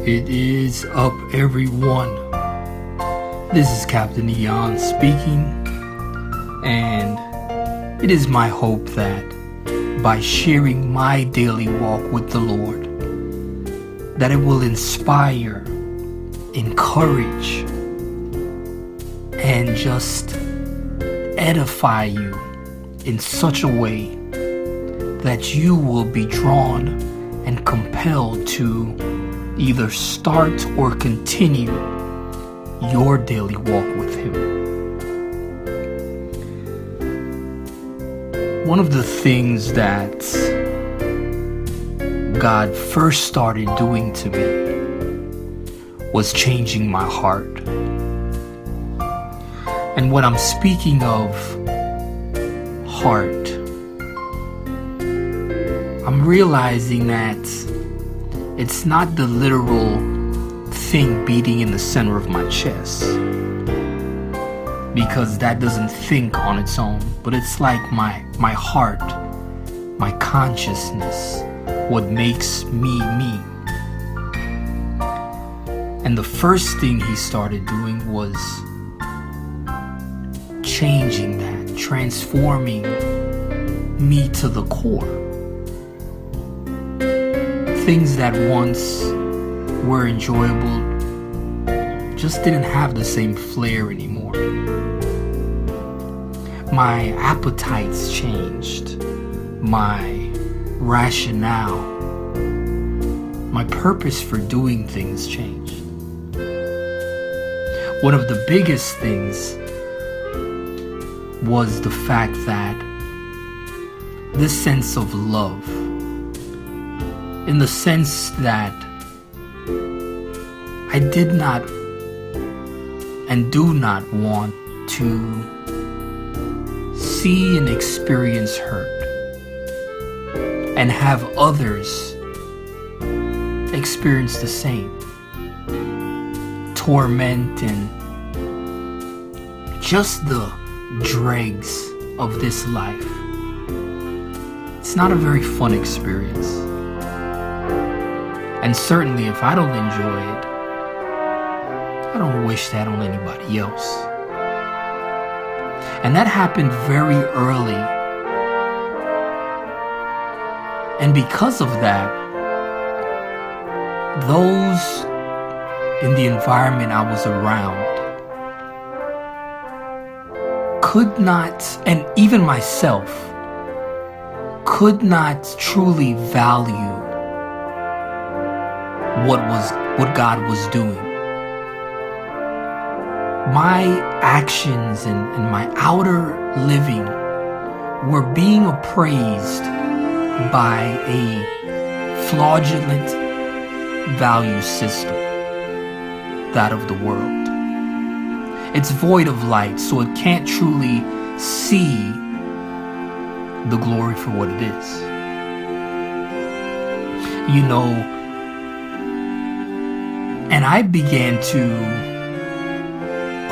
It is up, everyone. This is Captain Eon speaking, and it is my hope that by sharing my daily walk with the Lord, that it will inspire, encourage, and just edify you in such a way that you will be drawn and compelled to either start or continue your daily walk with Him. One of the things that God first started doing to me was changing my heart. And when I'm speaking of heart, I'm realizing that it's not the literal thing beating in the center of my chest, because that doesn't think on its own, but it's like my heart, my consciousness, what makes me me. And the first thing He started doing was changing that, transforming me to the core. Things that once were enjoyable just didn't have the same flair anymore. My appetites changed, my rationale, my purpose for doing things changed. One of the biggest things was the fact that this sense of love, in the sense that I did not and do not want to see and experience hurt and have others experience the same torment and just the dregs of this life. It's not a very fun experience. And certainly if I don't enjoy it, I don't wish that on anybody else. And that happened very early. And because of that, those in the environment I was around could not, and even myself, could not truly value what God was doing. My actions and my outer living were being appraised by a fraudulent value system, that of the world. It's void of light, so it can't truly see the glory for what it is. You know, and I began to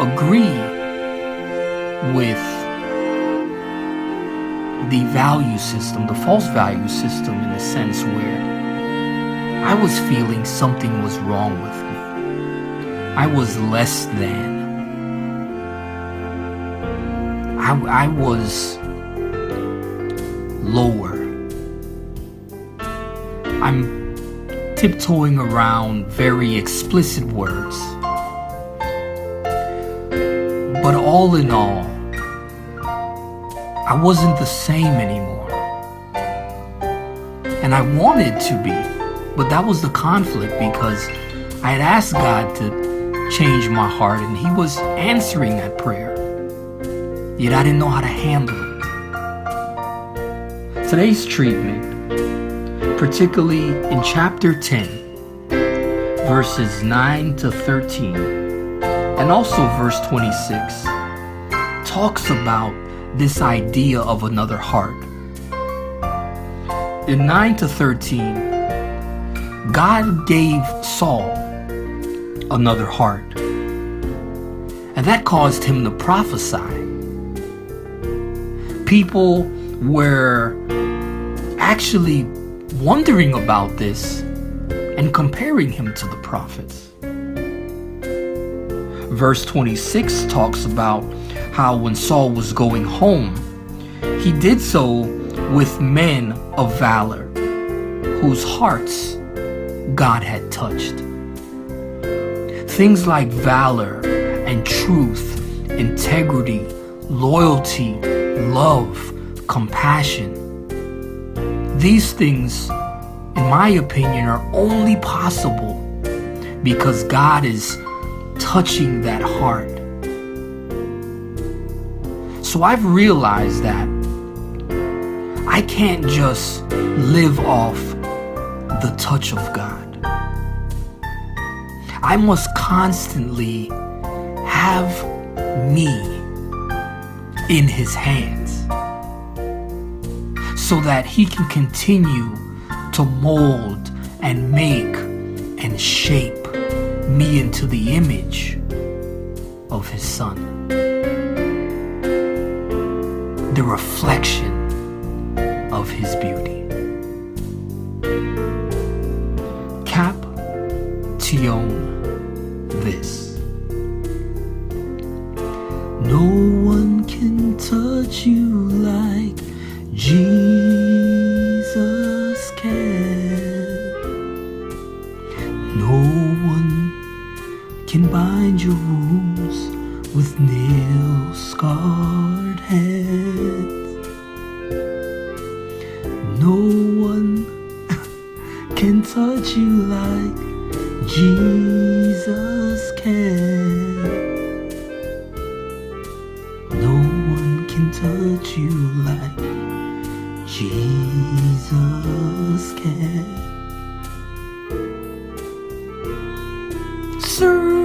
agree with the value system, the false value system, in a sense where I was feeling something was wrong with me. I was less than. I was lower. I'm tiptoeing around very explicit words. But all in all, I wasn't the same anymore. And I wanted to be, but that was the conflict, because I had asked God to change my heart and He was answering that prayer. Yet I didn't know how to handle it. Today's treatment, particularly in chapter 10, verses 9 to 13, and also verse 26, talks about this idea of another heart. In 9 to 13, God gave Saul another heart, and that caused him to prophesy. People were actually wondering about this and comparing him to the prophets. Verse 26 talks about how when Saul was going home, he did so with men of valor, whose hearts God had touched. Things like valor and truth, integrity, loyalty, love, compassion. These things, in my opinion, are only possible because God is touching that heart. So I've realized that I can't just live off the touch of God. I must constantly have me in His hands so that He can continue to mold and make and shape me into the image of His Son. The reflection of His beauty. Caption this. No one can touch you like Jesus can. No one can bind your wounds with nail-scarred hands. No one can touch you like Jesus can. No one can touch you like Jesus can. Sir.